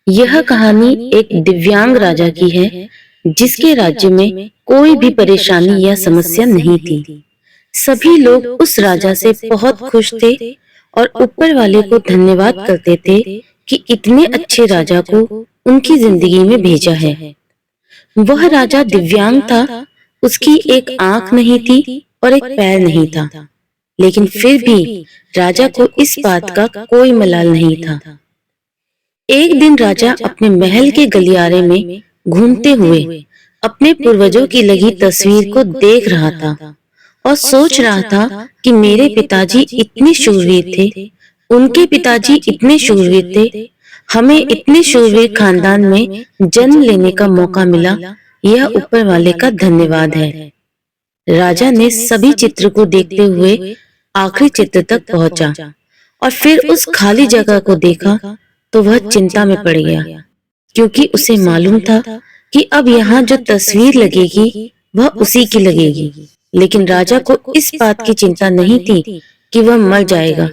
यह कहानी एक दिव्यांग राजा की है जिसके राज्य में कोई भी परेशानी या समस्या नहीं थी। सभी लोग उस राजा से बहुत खुश थे और ऊपर वाले को धन्यवाद करते थे कि इतने अच्छे राजा को उनकी जिंदगी में भेजा है। वह राजा दिव्यांग था, उसकी एक आंख नहीं थी और एक पैर नहीं था, लेकिन फिर भी राजा को इस बात का कोई मलाल नहीं था। एक दिन राजा अपने महल के गलियारे में घूमते हुए अपने पूर्वजों की लगी तस्वीर को देख रहा था और सोच रहा था कि मेरे पिताजी इतने शूरवीर थे, उनके पिताजी इतने शूरवीर थे, हमें इतने शूरवीर खानदान में जन्म लेने का मौका मिला, यह ऊपर वाले का धन्यवाद है। राजा ने सभी चित्र को देखते हुए आखिरी चित्र तक पहुंचा और फिर उस खाली जगह को देखा तो वह चिंता में पड़ गया, क्योंकि उसे मालूम था कि अब यहाँ जो तस्वीर लगेगी वह उसी की लगेगी। लेकिन राजा को इस बात की चिंता नहीं थी कि वह मर जाएगा।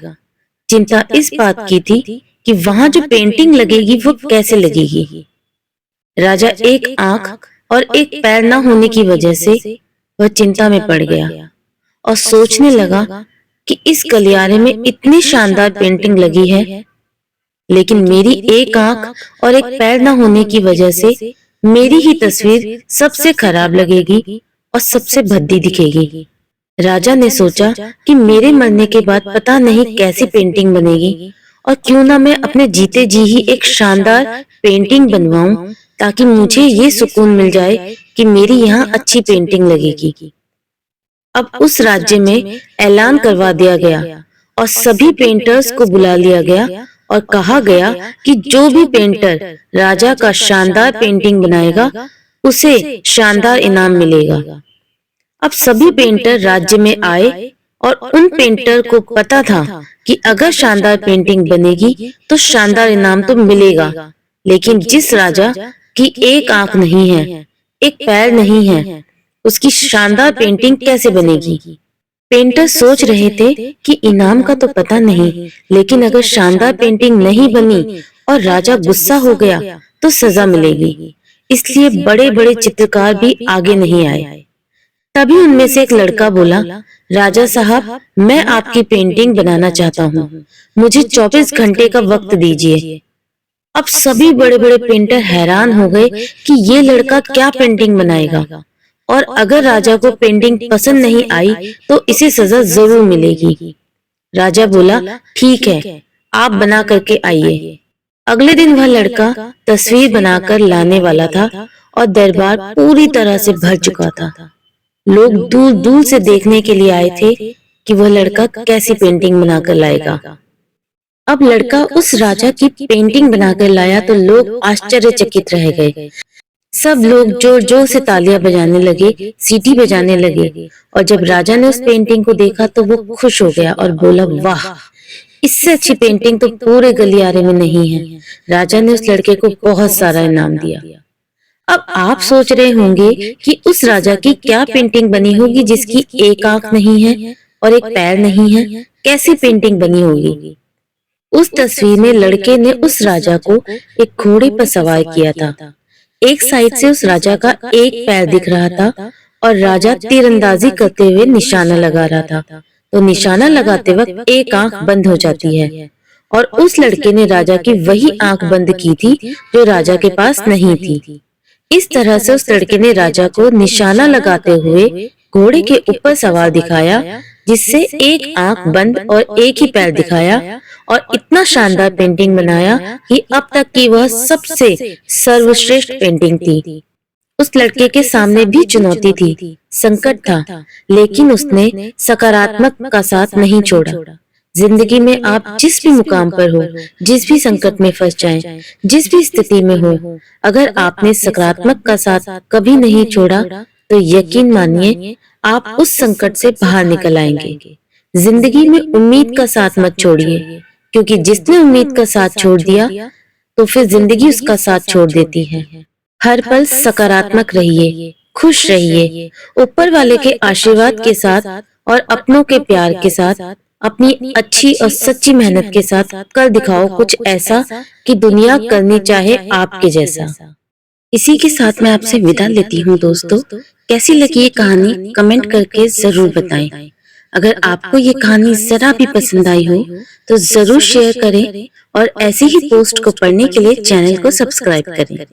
चिंता इस बात की थी कि वहां जो पेंटिंग लगेगी वो कैसे लगेगी। राजा एक आंख और एक पैर न होने की वजह से वह चिंता में पड़ गया और सोचने लगा कि इस गलियारे में इतनी शानदार पेंटिंग लगी है, लेकिन मेरी एक आंख और एक पैर न होने की वजह से मेरी ही तस्वीर सबसे खराब लगेगी और सबसे भद्दी दिखेगी। राजा ने सोचा कि मेरे मरने के बाद पता नहीं कैसी पेंटिंग बनेगी, और क्यों ना मैं अपने जीते जी ही एक शानदार पेंटिंग बनवाऊं, ताकि मुझे ये सुकून मिल जाए कि मेरी यहाँ अच्छी पेंटिंग लगेगी। अब उस राज्य में ऐलान करवा दिया गया और सभी पेंटर्स को बुला लिया गया और कहा गया कि जो भी पेंटर राजा का शानदार पेंटिंग बनाएगा उसे शानदार इनाम मिलेगा। अब सभी पेंटर राज्य में आए और उन पेंटर को पता था कि अगर शानदार पेंटिंग बनेगी तो शानदार इनाम तो मिलेगा, लेकिन जिस राजा की एक आंख नहीं है, एक पैर नहीं है, उसकी शानदार पेंटिंग कैसे बनेगी। पेंटर सोच रहे थे कि इनाम का तो पता नहीं, लेकिन अगर शानदार पेंटिंग नहीं बनी और राजा गुस्सा हो गया तो सजा मिलेगी। इसलिए बड़े बड़े चित्रकार भी आगे नहीं आए। तभी उनमें से एक लड़का बोला, राजा साहब, मैं आपकी पेंटिंग बनाना चाहता हूँ, मुझे 24 घंटे का वक्त दीजिए। अब सभी बड़े बड़े पेंटर हैरान हो गए कि ये लड़का क्या पेंटिंग बनाएगा, और अगर राजा को पेंटिंग पसंद नहीं आई तो इसे सजा जरूर मिलेगी। राजा बोला, ठीक है, आप बना करके आइए। अगले दिन वह लड़का तस्वीर बनाकर लाने वाला था और दरबार पूरी तरह से भर चुका था। लोग दूर दूर से देखने के लिए आए थे कि वह लड़का कैसी पेंटिंग बनाकर लाएगा। अब लड़का उस राजा की पेंटिंग बनाकर लाया तो लोग आश्चर्यचकित रह गए। सब लोग जोर जोर से तालियां बजाने लगे, सीटी बजाने लगे, और जब राजा ने उस पेंटिंग को देखा तो वो खुश हो गया और बोला, वाह, इससे अच्छी पेंटिंग तो पूरे गलियारे में नहीं है। राजा ने उस लड़के को बहुत सारा इनाम दिया। अब आप सोच रहे होंगे कि उस राजा की क्या पेंटिंग बनी होगी जिसकी एक आंख नहीं है और एक पैर नहीं है, कैसी पेंटिंग बनी होगी। उस तस्वीर में लड़के ने उस राजा को एक घोड़े पर सवार किया था। एक साइड से उस राजा का एक पैर दिख रहा था और राजा तीरंदाजी करते हुए निशाना लगा रहा था। तो निशाना लगाते वक्त एक आंख बंद हो जाती है, और उस लड़के ने राजा की वही आंख बंद की थी जो राजा के पास नहीं थी। इस तरह से उस लड़के ने राजा को निशाना लगाते हुए घोड़े के ऊपर सवार दिखाया, जिससे एक आंख बंद और एक ही पैर दिखाया, और इतना शानदार पेंटिंग बनाया कि अब तक की वह सबसे सर्वश्रेष्ठ पेंटिंग थी। उस लड़के के सामने भी चुनौती थी, संकट था, लेकिन उसने सकारात्मक का साथ नहीं छोड़ा। जिंदगी में आप जिस भी मुकाम पर हो, जिस भी संकट में फंस जाएं, जिस भी स्थिति में हो, अगर आपने सकारात्मक का साथ कभी नहीं छोड़ा तो यकीन मानिए आप उस संकट से बाहर निकल आएंगे। जिंदगी में उम्मीद का साथ मत छोड़िए, क्योंकि जिसने उम्मीद का साथ छोड़ दिया तो फिर जिंदगी उसका साथ छोड़ देती है। हर पल सकारात्मक रहिए, खुश रहिए, ऊपर वाले के आशीर्वाद के साथ और अपनों के प्यार के साथ अपनी अच्छी और सच्ची मेहनत के साथ कर दिखाओ कुछ ऐसा कि दुनिया करनी चाहे आपके जैसा। इसी के साथ मैं आपसे विदा लेती हूँ दोस्तों। कैसी लगी ये कहानी कमेंट करके जरूर बताएं। अगर आपको ये कहानी जरा भी पसंद आई हो तो जरूर शेयर करें और ऐसी ही पोस्ट को पढ़ने के लिए चैनल को सब्सक्राइब करें।